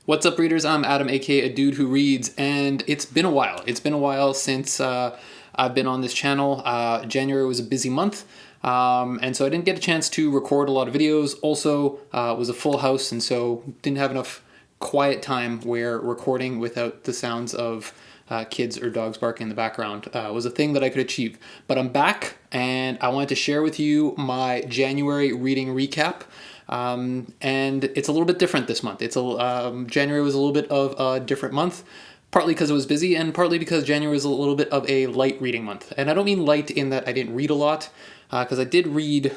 What's up, readers? I'm Adam, aka A Dude Who Reads, and it's been a while. It's been a while since I've been on this channel. January was a busy month, and so I didn't get a chance to record a lot of videos. Also, it was a full house, and so didn't have enough quiet time where recording without the sounds of kids or dogs barking in the background was a thing that I could achieve. But I'm back, and I wanted to share with you my January reading recap. And it's a little bit different this month. January was a little bit of a different month, partly because it was busy and partly because January was a little bit of a light reading month. And I don't mean light in that I didn't read a lot, because I did read,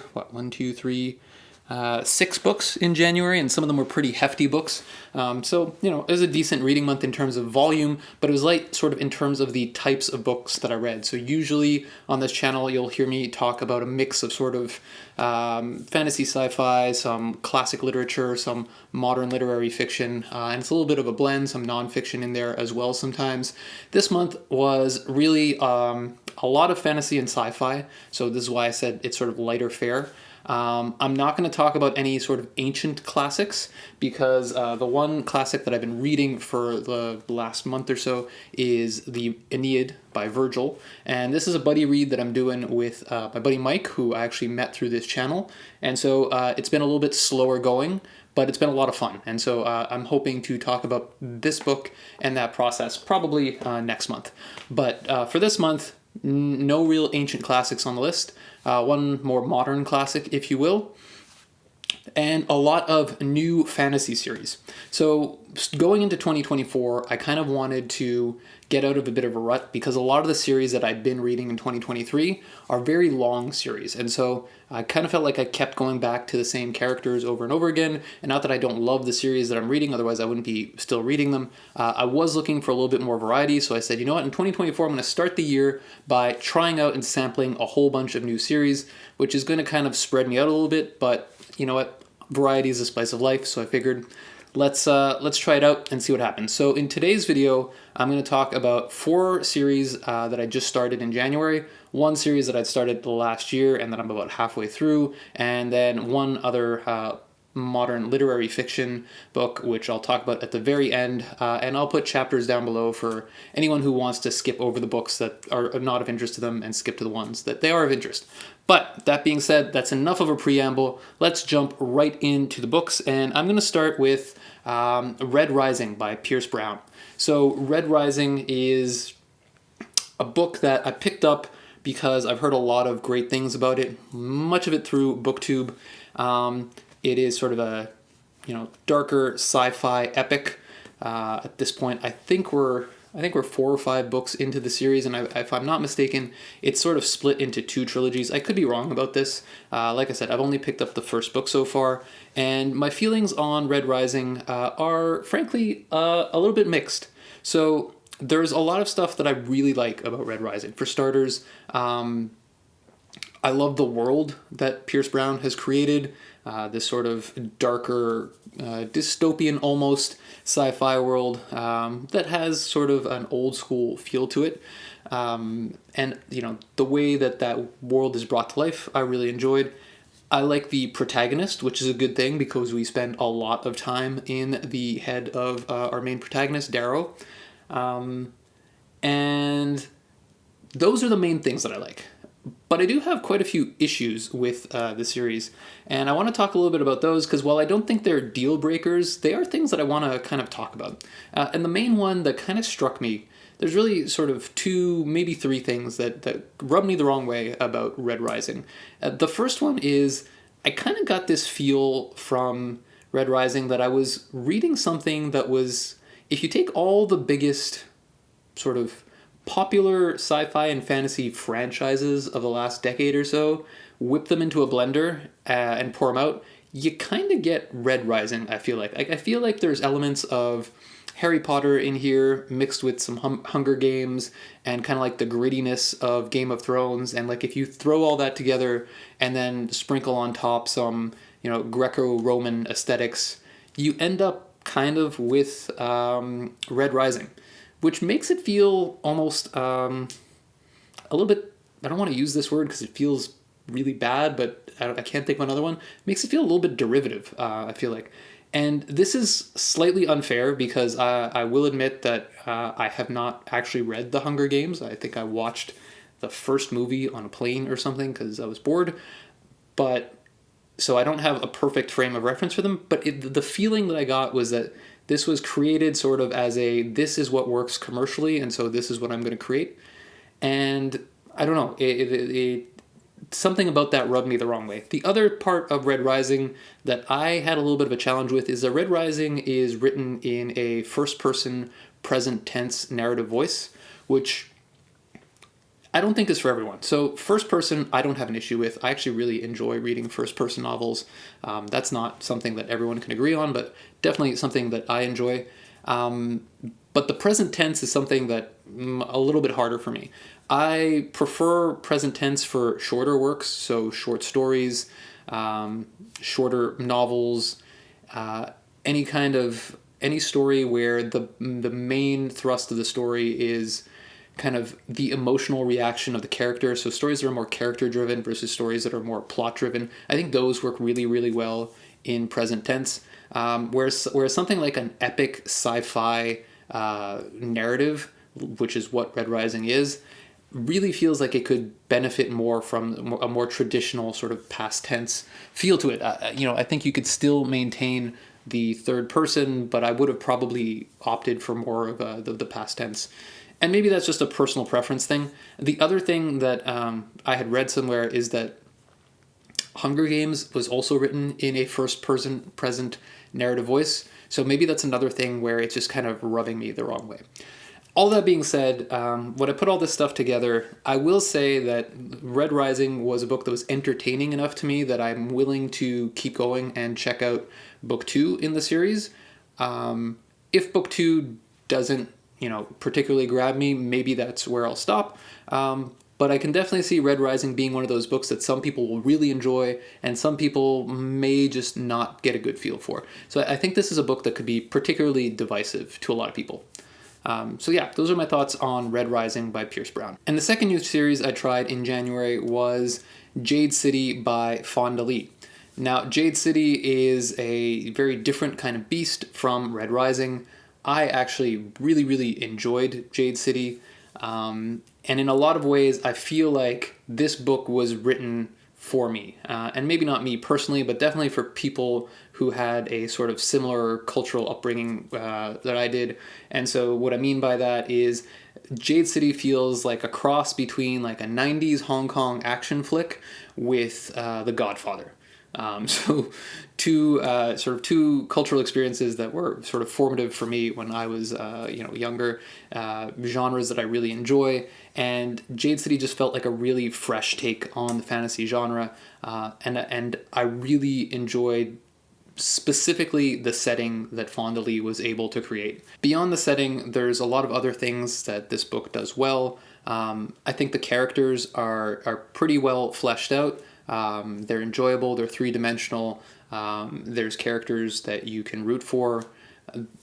6 books in January, and some of them were pretty hefty books. So, it was a decent reading month in terms of volume, but it was light sort of in terms of the types of books that I read. So usually on this channel, you'll hear me talk about a mix of sort of fantasy sci-fi, some classic literature, some modern literary fiction, and it's a little bit of a blend, some nonfiction in there as well sometimes. This month was really a lot of fantasy and sci-fi, so this is why I said it's sort of lighter fare. I'm not going to talk about any sort of ancient classics because the one classic that I've been reading for the last month or so is the Aeneid by Virgil, and this is a buddy read that I'm doing with my buddy Mike, who I actually met through this channel, and so it's been a little bit slower going, but it's been a lot of fun, and so I'm hoping to talk about this book and that process probably next month. But for this month, no real ancient classics on the list. One more modern classic, if you will, and a lot of new fantasy series. So going into 2024, I kind of wanted to get out of a bit of a rut because a lot of the series that I'd been reading in 2023 are very long series. And so I kind of felt like I kept going back to the same characters over and over again. And not that I don't love the series that I'm reading, otherwise I wouldn't be still reading them. I was looking for a little bit more variety. So I said, you know what, in 2024, I'm going to start the year by trying out and sampling a whole bunch of new series, which is going to kind of spread me out a little bit. But you know what? Variety is the spice of life, so I figured let's try it out and see what happens. So in today's video, I'm going to talk about 4 series that I just started in January, 1 series that I'd started the last year and that I'm about halfway through, and then 1 other modern literary fiction book, which I'll talk about at the very end, and I'll put chapters down below for anyone who wants to skip over the books that are not of interest to them and skip to the ones that they are of interest. But that being said, that's enough of a preamble. Let's jump right into the books, and I'm going to start with Red Rising by Pierce Brown. So Red Rising is a book that I picked up because I've heard a lot of great things about it, much of it through BookTube. It is sort of a, darker sci-fi epic. At this point, I think we're 4 or 5 books into the series, and if I'm not mistaken, it's sort of split into 2 trilogies. I could be wrong about this. Like I said, I've only picked up the first book so far, and my feelings on Red Rising are, frankly, a little bit mixed. So there's a lot of stuff that I really like about Red Rising. For starters, I love the world that Pierce Brown has created, this sort of darker, dystopian almost sci-fi world that has sort of an old school feel to it. And, the way that world is brought to life, I really enjoyed. I like the protagonist, which is a good thing because we spend a lot of time in the head of our main protagonist, Darrow. And those are the main things that I like. But I do have quite a few issues with the series, and I want to talk a little bit about those because while I don't think they're deal breakers, they are things that I want to kind of talk about. And the main one that kind of struck me, there's really sort of 2, maybe 3 things that rub me the wrong way about Red Rising. The first one is I kind of got this feel from Red Rising that I was reading something that was, if you take all the biggest sort of popular sci-fi and fantasy franchises of the last decade or so, whip them into a blender and pour them out, you kind of get Red Rising, I feel like. I feel like there's elements of Harry Potter in here mixed with some Hunger Games and kind of like the grittiness of Game of Thrones, and like if you throw all that together and then sprinkle on top some, Greco-Roman aesthetics, you end up kind of with Red Rising, which makes it feel almost a little bit, I don't want to use this word because it feels really bad, but I can't think of another one. It makes it feel a little bit derivative, I feel like. And this is slightly unfair because I will admit that I have not actually read The Hunger Games. I think I watched the first movie on a plane or something because I was bored. But so I don't have a perfect frame of reference for them. But the feeling that I got was that this was created sort of as this is what works commercially, and so this is what I'm going to create. And I don't know, something about that rubbed me the wrong way. The other part of Red Rising that I had a little bit of a challenge with is that Red Rising is written in a first-person, present-tense narrative voice, which I don't think is for everyone. So first-person, I don't have an issue with. I actually really enjoy reading first-person novels. That's not something that everyone can agree on, but definitely something that I enjoy. But the present tense is something that a little bit harder for me. I prefer present tense for shorter works, so short stories, shorter novels, any story where the main thrust of the story is kind of the emotional reaction of the character. So stories that are more character driven versus stories that are more plot driven. I think those work really, really well in present tense. Whereas something like an epic sci-fi narrative, which is what Red Rising is, really feels like it could benefit more from a more traditional sort of past tense feel to it. I think you could still maintain the third person, but I would have probably opted for more of the past tense. And maybe that's just a personal preference thing. The other thing that I had read somewhere is that Hunger Games was also written in a first-person present narrative voice. So maybe that's another thing where it's just kind of rubbing me the wrong way. All that being said, when I put all this stuff together, I will say that Red Rising was a book that was entertaining enough to me that I'm willing to keep going and check out book 2 in the series. If book 2 doesn't, particularly grab me, maybe that's where I'll stop. But I can definitely see Red Rising being one of those books that some people will really enjoy and some people may just not get a good feel for. So I think this is a book that could be particularly divisive to a lot of people. Those are my thoughts on Red Rising by Pierce Brown. And the second new series I tried in January was Jade City by Fonda. Now, Jade City is a very different kind of beast from Red Rising. I actually really, really enjoyed Jade City. And in a lot of ways, I feel like this book was written for me. And maybe not me personally, but definitely for people who had a sort of similar cultural upbringing that I did. And so what I mean by that is Jade City feels like a cross between like a 90s Hong Kong action flick with The Godfather. So two cultural experiences that were sort of formative for me when I was younger, genres that I really enjoy, and Jade City just felt like a really fresh take on the fantasy genre, and I really enjoyed specifically the setting that Fonda was able to create. Beyond the setting, there's a lot of other things that this book does well. I think the characters are pretty well fleshed out. They're enjoyable, they're three-dimensional, there's characters that you can root for.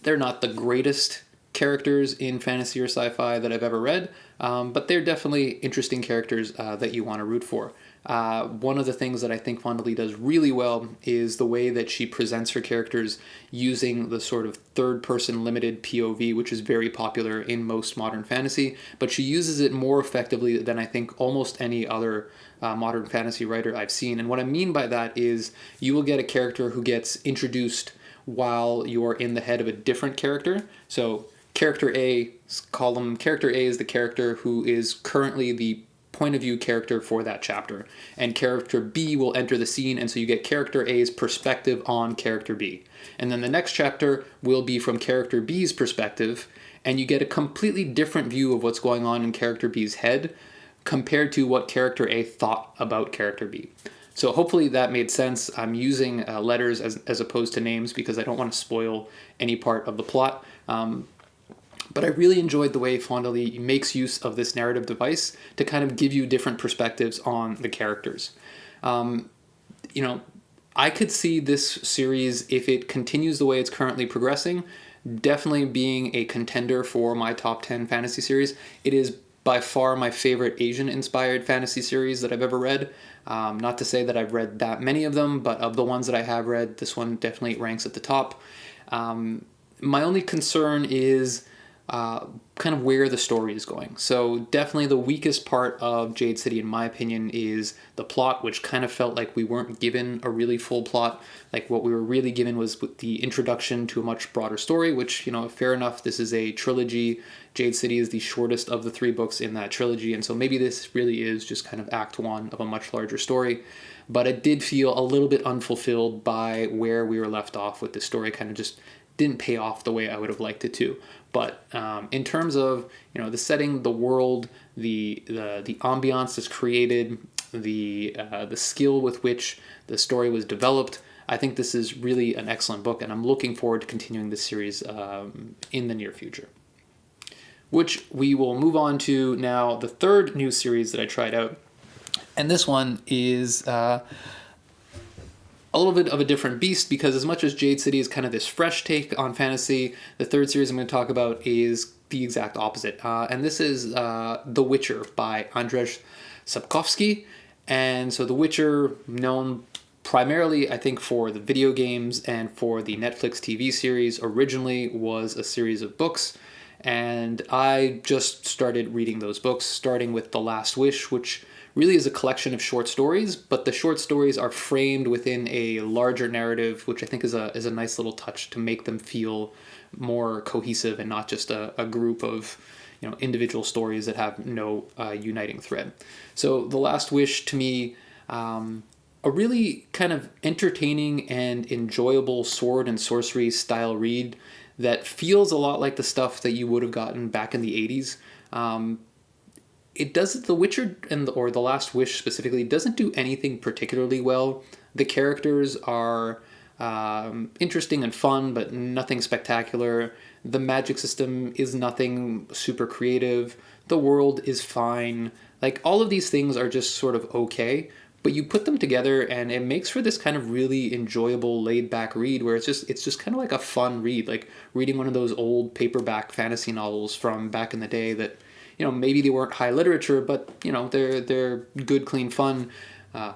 They're not the greatest characters in fantasy or sci-fi that I've ever read, but they're definitely interesting characters that you want to root for. One of the things that I think Fonda does really well is the way that she presents her characters using the sort of third-person limited POV, which is very popular in most modern fantasy, but she uses it more effectively than I think almost any other modern fantasy writer I've seen. And what I mean by that is you will get a character who gets introduced while you're in the head of a different character. So character A, character A is the character who is currently the point of view character for that chapter, and character B will enter the scene, and so you get character A's perspective on character B. And then the next chapter will be from character B's perspective, and you get a completely different view of what's going on in character B's head compared to what character A thought about character B. So hopefully that made sense. I'm using letters as opposed to names because I don't want to spoil any part of the plot. But I really enjoyed the way Fonda makes use of this narrative device to kind of give you different perspectives on the characters. I could see this series, if it continues the way it's currently progressing, definitely being a contender for my top 10 fantasy series. It is by far my favorite Asian-inspired fantasy series that I've ever read. Not to say that I've read that many of them, but of the ones that I have read, this one definitely ranks at the top. My only concern is kind of where the story is going. So definitely the weakest part of Jade City, in my opinion, is the plot, which kind of felt like we weren't given a really full plot. Like what we were really given was the introduction to a much broader story, which, fair enough, this is a trilogy. Jade City is the shortest of the 3 books in that trilogy, and so maybe this really is just kind of act 1 of a much larger story. But it did feel a little bit unfulfilled by where we were left off with the story. Kind of just didn't pay off the way I would have liked it to. But in terms of the setting, the world, the ambiance that's created, the skill with which the story was developed, I think this is really an excellent book, and I'm looking forward to continuing this series in the near future. Which we will move on to now, the third new series that I tried out, and this one is a little bit of a different beast, because as much as Jade City is kind of this fresh take on fantasy, the third series I'm going to talk about is the exact opposite. And this is The Witcher by Andrzej Sapkowski. And so The Witcher, known primarily, I think, for the video games and for the Netflix TV series, originally was a series of books. And I just started reading those books, starting with The Last Wish, which really is a collection of short stories, but the short stories are framed within a larger narrative, which I think is a nice little touch to make them feel more cohesive and not just a group of individual stories that have no uniting thread. So The Last Wish, to me, a really kind of entertaining and enjoyable sword and sorcery style read that feels a lot like the stuff that you would have gotten back in the 80s. It doesn't, The Witcher or The Last Wish specifically doesn't do anything particularly well. The characters are interesting and fun, but nothing spectacular. The magic system is nothing super creative. The world is fine. Like, all of these things are just sort of okay, but you put them together and it makes for this kind of really enjoyable, laid-back read where it's just kind of like a fun read, like reading one of those old paperback fantasy novels from back in the day that, maybe they weren't high literature, but, they're good, clean fun.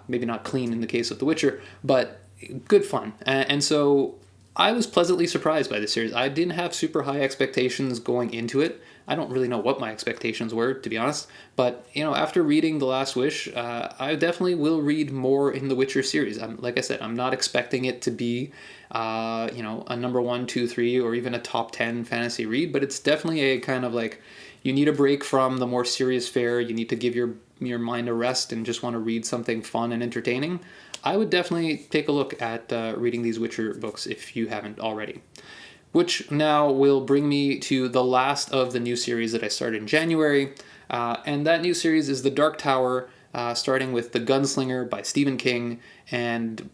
Maybe not clean in the case of The Witcher, but good fun. And so I was pleasantly surprised by this series. I didn't have super high expectations going into it. I don't really know what my expectations were, to be honest. But, after reading The Last Wish, I definitely will read more in the Witcher series. Like I said, I'm not expecting it to be, a number 1, 2, 3, or even a top 10 fantasy read, but it's definitely a kind of like, you need a break from the more serious fare. You need to give your mind a rest and just want to read something fun and entertaining. I would definitely take a look at reading these Witcher books if you haven't already. Which now will bring me to the last of the new series that I started in January. And that new series is The Dark Tower, starting with The Gunslinger by Stephen King. And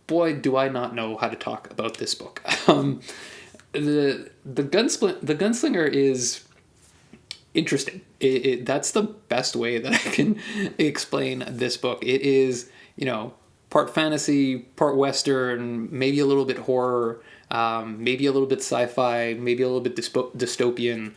boy, do I not know how to talk about this book. The Gunslinger is interesting. That's the best way that I can explain this book. It is, part fantasy, part Western, maybe a little bit horror, maybe a little bit sci-fi, maybe a little bit dystopian.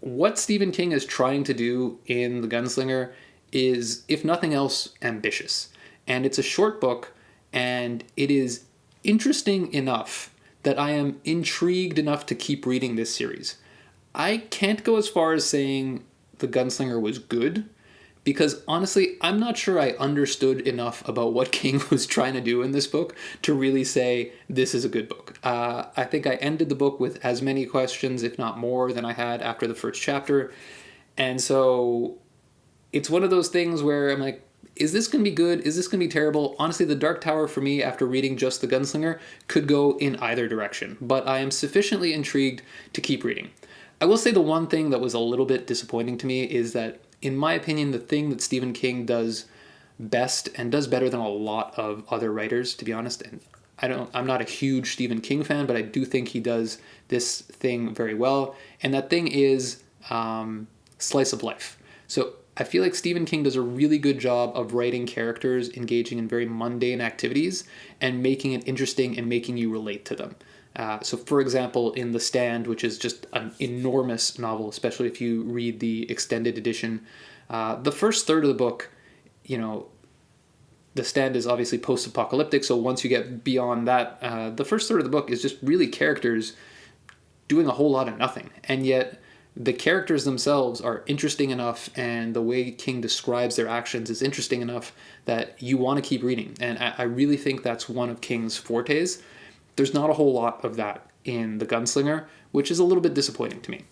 What Stephen King is trying to do in The Gunslinger is, if nothing else, ambitious. And it's a short book, and it is interesting enough that I am intrigued enough to keep reading this series. I can't go as far as saying The Gunslinger was good, because honestly, I'm not sure I understood enough about what King was trying to do in this book to really say this is a good book. I think I ended the book with as many questions, if not more, than I had after the first chapter. And so it's one of those things where I'm like, is this going to be good? Is this going to be terrible? Honestly, The Dark Tower for me, after reading just The Gunslinger, could go in either direction. But I am sufficiently intrigued to keep reading. I will say the one thing that was a little bit disappointing to me is that, in my opinion, the thing that Stephen King does best and does better than a lot of other writers, to be honest, and I'm not a huge Stephen King fan, but I do think he does this thing very well, and that thing is slice of life. So I feel like Stephen King does a really good job of writing characters engaging in very mundane activities and making it interesting and making you relate to them. So, for example, in The Stand, which is just an enormous novel, especially if you read the extended edition, the first third of the book, you know, The Stand is obviously post-apocalyptic, so once you get beyond that, the first third of the book is just really characters doing a whole lot of nothing. And yet, the characters themselves are interesting enough, and the way King describes their actions is interesting enough that you want to keep reading. And I really think that's one of King's fortes. There's not a whole lot of that in The Gunslinger, which is a little bit disappointing to me.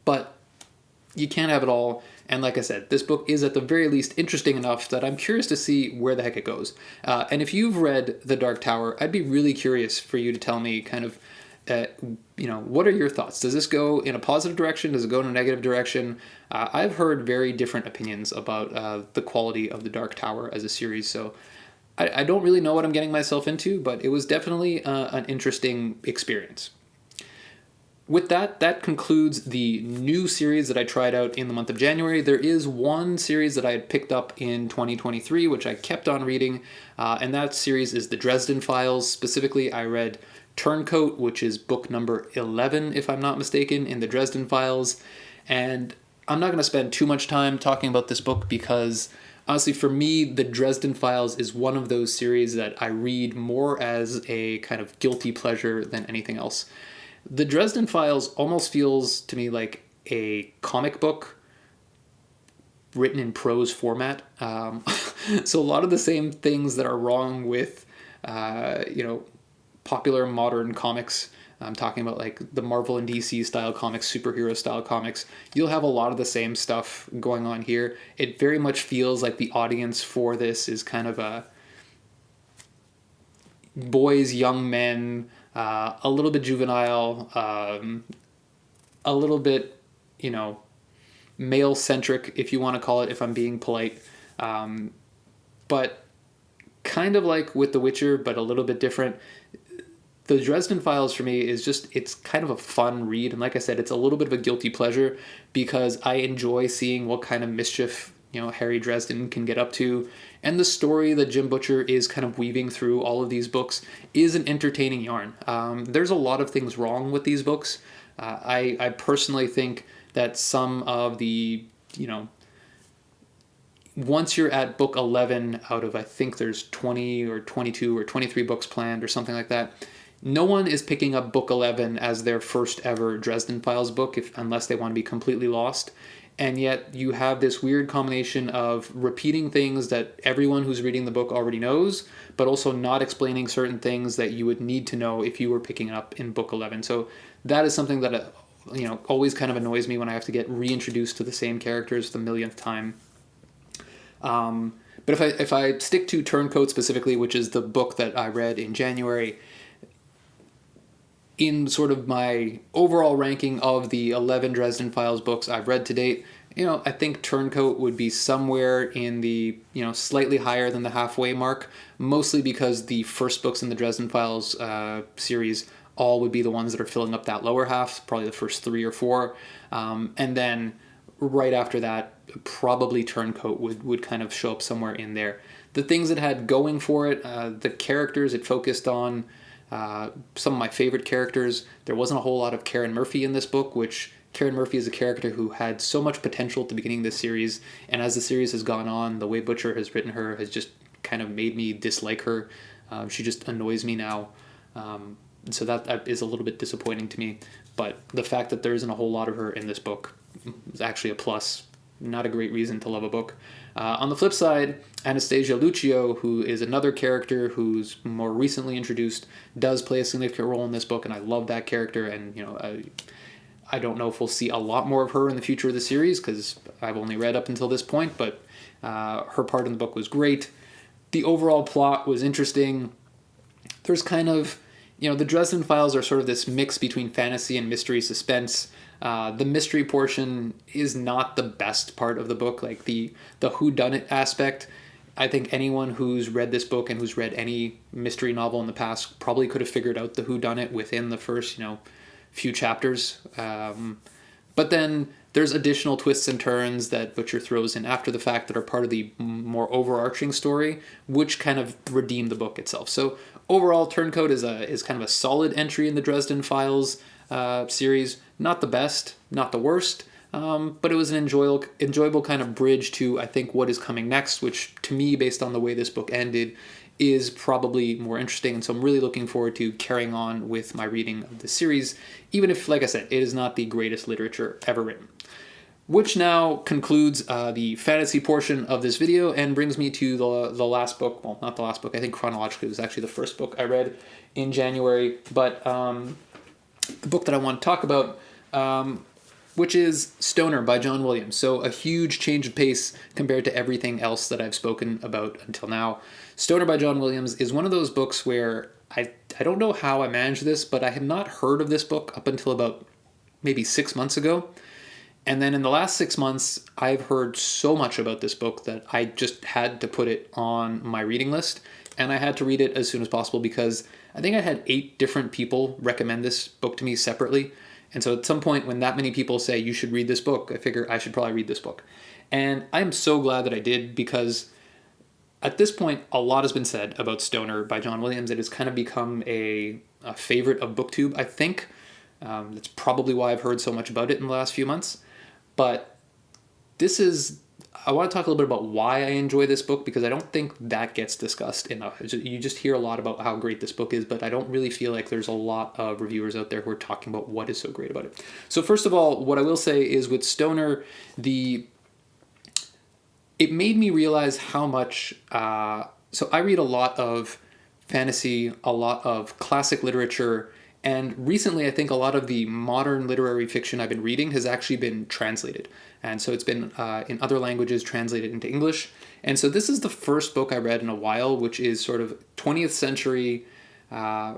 But you can't have it all. And like I said, this book is at the very least interesting enough that I'm curious to see where the heck it goes. And if you've read The Dark Tower, I'd be really curious for you to tell me kind of, what are your thoughts? Does this go in a positive direction? Does it go in a negative direction? I've heard very different opinions about the quality of The Dark Tower as a series, so I don't really know what I'm getting myself into, but it was definitely an interesting experience. With that concludes the new series that I tried out in the month of January. There is one series that I had picked up in 2023, which I kept on reading, and that series is the Dresden Files. Specifically, I read Turncoat, which is book number 11, if I'm not mistaken, in the Dresden Files. And I'm not going to spend too much time talking about this book because, honestly, for me, the Dresden Files is one of those series that I read more as a kind of guilty pleasure than anything else. The Dresden Files almost feels to me like a comic book written in prose format. So a lot of the same things that are wrong with, popular modern comics. I'm talking about like the Marvel and DC style comics, superhero style comics. You'll have a lot of the same stuff going on here. It very much feels like the audience for this is kind of a boys, young men, a little bit juvenile, a little bit, male-centric, if you want to call it, if I'm being polite. But kind of like with The Witcher, but a little bit different. The Dresden Files for me is it's kind of a fun read. And like I said, it's a little bit of a guilty pleasure because I enjoy seeing what kind of mischief, Harry Dresden can get up to. And the story that Jim Butcher is kind of weaving through all of these books is an entertaining yarn. There's a lot of things wrong with these books. I personally think that some of the, once you're at book 11 out of, I think there's 20 or 22 or 23 books planned or something like that, no one is picking up book 11 as their first ever Dresden Files book unless they want to be completely lost. And yet you have this weird combination of repeating things that everyone who's reading the book already knows, but also not explaining certain things that you would need to know if you were picking up in book 11. So that is something that, always kind of annoys me when I have to get reintroduced to the same characters the millionth time. But if I stick to Turncoat specifically, which is the book that I read in January, in sort of my overall ranking of the 11 Dresden Files books I've read to date, I think Turncoat would be somewhere in the, slightly higher than the halfway mark, mostly because the first books in the Dresden Files series all would be the ones that are filling up that lower half, probably the first 3 or 4. And then right after that, probably Turncoat would kind of show up somewhere in there. The things it had going for it, the characters it focused on, some of my favorite characters. There wasn't a whole lot of Karen Murphy in this book, which Karen Murphy is a character who had so much potential at the beginning of this series, and as the series has gone on, the way Butcher has written her has just kind of made me dislike her. She just annoys me now. So that is a little bit disappointing to me, but the fact that there isn't a whole lot of her in this book is actually a plus. Not a great reason to love a book. On the flip side, Anastasia Lucio, who is another character who's more recently introduced, does play a significant role in this book, and I love that character, and I don't know if we'll see a lot more of her in the future of the series, because I've only read up until this point, but her part in the book was great. The overall plot was interesting. There's kind of, the Dresden Files are sort of this mix between fantasy and mystery suspense. The mystery portion is not the best part of the book, like the whodunit aspect. I think anyone who's read this book and who's read any mystery novel in the past probably could have figured out the whodunit within the first, few chapters. But then There's additional twists and turns that Butcher throws in after the fact that are part of the more overarching story, which kind of redeem the book itself. So overall, Turncoat is kind of a solid entry in the Dresden Files series. Not the best, not the worst, but it was an enjoyable kind of bridge to, I think, what is coming next, which to me, based on the way this book ended, is probably more interesting. And so I'm really looking forward to carrying on with my reading of the series, even if, like I said, it is not the greatest literature ever written. Which now concludes the fantasy portion of this video and brings me to the last book. Well, not the last book. I think chronologically it was actually the first book I read in January. But the book that I want to talk about, which is Stoner by John Williams. So a huge change of pace compared to everything else that I've spoken about until now. Stoner by John Williams is one of those books where I don't know how I managed this, but I had not heard of this book up until about maybe 6 months ago. And then in the last 6 months, I've heard so much about this book that I just had to put it on my reading list. And I had to read it as soon as possible because I think I had 8 different people recommend this book to me separately. And so at some point when that many people say, you should read this book, I figure I should probably read this book. And I'm so glad that I did, because at this point, a lot has been said about Stoner by John Williams. It has kind of become a favorite of BookTube, I think. That's probably why I've heard so much about it in the last few months. But I want to talk a little bit about why I enjoy this book, because I don't think that gets discussed enough. You just hear a lot about how great this book is, but I don't really feel like there's a lot of reviewers out there who are talking about what is so great about it. So first of all, what I will say is with Stoner, it made me realize how much... so I read a lot of fantasy, a lot of classic literature, and recently, I think a lot of the modern literary fiction I've been reading has actually been translated. And so it's been in other languages translated into English. And so this is the first book I read in a while, which is sort of 20th century,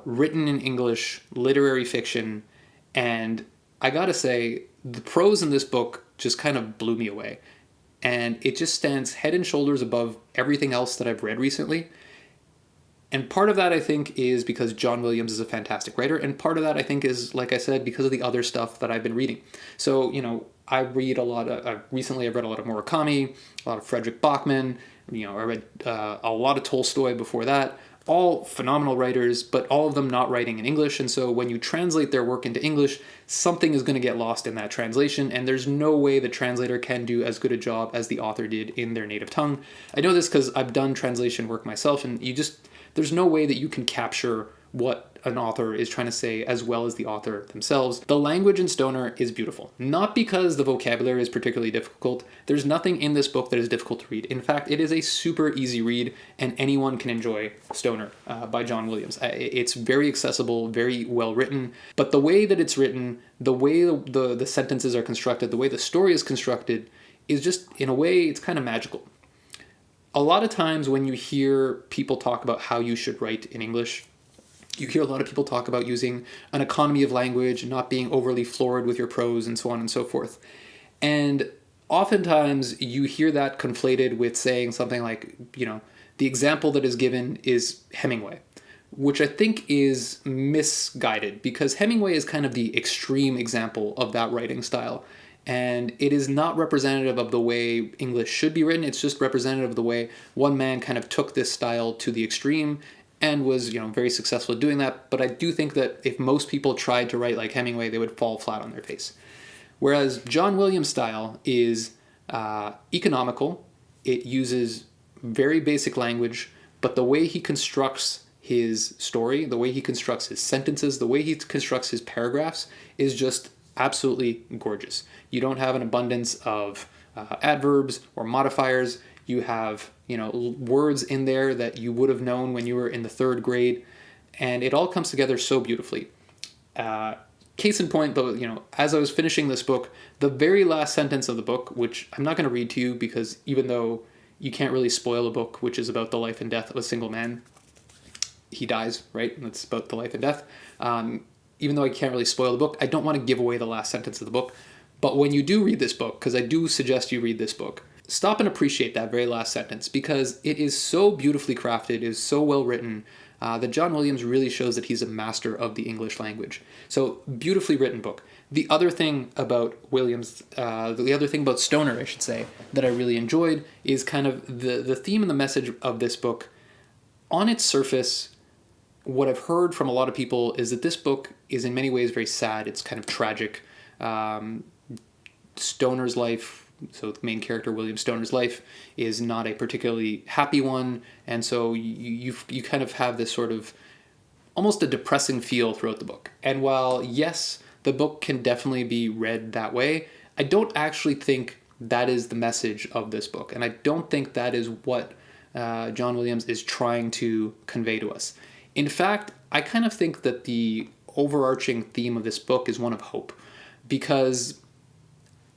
written in English, literary fiction. And I gotta say, the prose in this book just kind of blew me away. And it just stands head and shoulders above everything else that I've read recently. And part of that, I think, is because John Williams is a fantastic writer. And part of that, I think, is, like I said, because of the other stuff that I've been reading. So, I read a lot of... recently, I've read a lot of Murakami, a lot of Frederick Bachman. I read a lot of Tolstoy before that. All phenomenal writers, but all of them not writing in English. And so when you translate their work into English, something is going to get lost in that translation. And there's no way the translator can do as good a job as the author did in their native tongue. I know this because I've done translation work myself, and there's no way that you can capture what an author is trying to say as well as the author themselves. The language in Stoner is beautiful. Not because the vocabulary is particularly difficult. There's nothing in this book that is difficult to read. In fact, it is a super easy read, and anyone can enjoy Stoner by John Williams. It's very accessible, very well written, but the way that it's written, the way the sentences are constructed, the way the story is constructed is just, in a way, it's kind of magical. A lot of times when you hear people talk about how you should write in English, you hear a lot of people talk about using an economy of language, not being overly florid with your prose, and so on and so forth. And oftentimes you hear that conflated with saying something like, the example that is given is Hemingway, which I think is misguided, because Hemingway is kind of the extreme example of that writing style. And it is not representative of the way English should be written. It's just representative of the way one man kind of took this style to the extreme and was, very successful at doing that. But I do think that if most people tried to write like Hemingway, they would fall flat on their face. Whereas John Williams' style is economical. It uses very basic language, but the way he constructs his story, the way he constructs his sentences, the way he constructs his paragraphs is just absolutely gorgeous. You don't have an abundance of adverbs or modifiers. You have, words in there that you would have known when you were in the 3rd grade, and it all comes together so beautifully. Case in point, though, as I was finishing this book, the very last sentence of the book, which I'm not going to read to you because even though you can't really spoil a book which is about the life and death of a single man, he dies, right? And it's about the life and death. Even though I can't really spoil the book, I don't want to give away the last sentence of the book. But when you do read this book, because I do suggest you read this book, stop and appreciate that very last sentence, because it is so beautifully crafted, it is so well written. that John Williams really shows that he's a master of the English language. So, beautifully written book. The other thing about the other thing about Stoner, I should say, that I really enjoyed is kind of the theme and the message of this book. On its surface, what I've heard from a lot of people is that this book is in many ways very sad. It's kind of tragic. Stoner's life, so the main character, William Stoner's life, is not a particularly happy one, and so you kind of have this sort of almost a depressing feel throughout the book. And while, yes, the book can definitely be read that way, I don't actually think that is the message of this book, and I don't think that is what John Williams is trying to convey to us. In fact, I kind of think that the overarching theme of this book is one of hope, because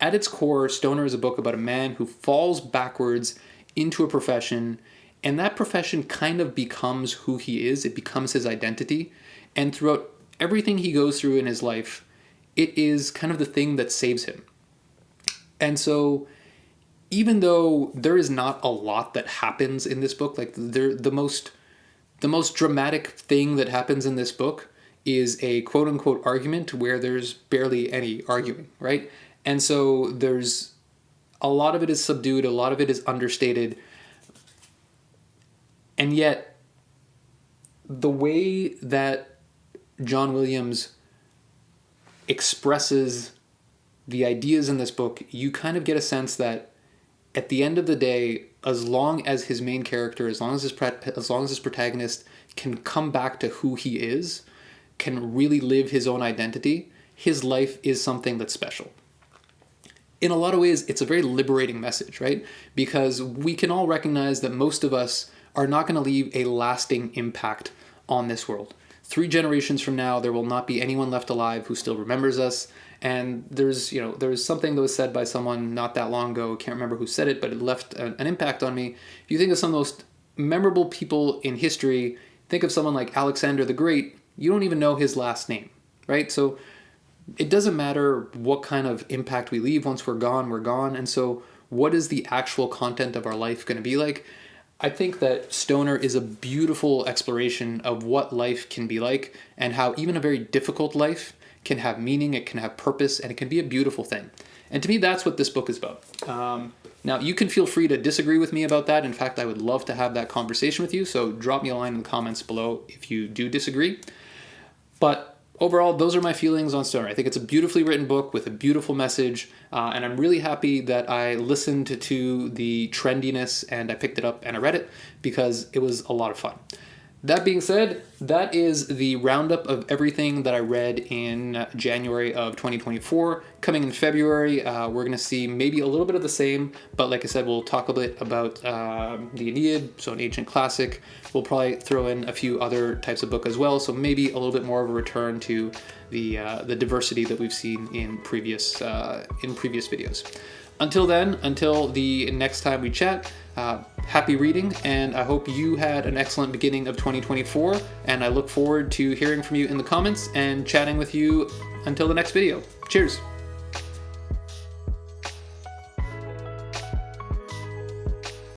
at its core, Stoner is a book about a man who falls backwards into a profession, and that profession kind of becomes who he is. It becomes his identity, and throughout everything he goes through in his life, it is kind of the thing that saves him. And so, even though there is not a lot that happens in this book, like the most dramatic thing that happens in this book is a quote-unquote argument where there's barely any arguing, right? And so there's a lot of it is subdued, a lot of it is understated, and yet the way that John Williams expresses the ideas in this book, you kind of get a sense that at the end of the day, as long as his main character, as long as his protagonist can come back to who he is, can really live his own identity, his life is something that's special. In a lot of ways, it's a very liberating message, right? Because we can all recognize that most of us are not going to leave a lasting impact on this world. 3 generations from now, there will not be anyone left alive who still remembers us. And there's something that was said by someone not that long ago, can't remember who said it, but it left an impact on me. If you think of some of the most memorable people in history, think of someone like Alexander the Great, you don't even know his last name, right? So it doesn't matter what kind of impact we leave. Once we're gone, we're gone. And so what is the actual content of our life going to be like? I think that Stoner is a beautiful exploration of what life can be like and how even a very difficult life can have meaning, it can have purpose, and it can be a beautiful thing. And to me, that's what this book is about. Now, you can feel free to disagree with me about that. In fact, I would love to have that conversation with you, so drop me a line in the comments below if you do disagree. But overall, those are my feelings on Stoner. I think it's a beautifully written book with a beautiful message, and I'm really happy that I listened to the trendiness and I picked it up and I read it because it was a lot of fun. That being said, that is the roundup of everything that I read in January of 2024. Coming in February, we're going to see maybe a little bit of the same, but like I said, we'll talk a bit about the Aeneid, so an ancient classic. We'll probably throw in a few other types of book as well, so maybe a little bit more of a return to the diversity that we've seen in previous videos. Until then, until the next time we chat, happy reading, and I hope you had an excellent beginning of 2024, and I look forward to hearing from you in the comments and chatting with you until the next video. Cheers!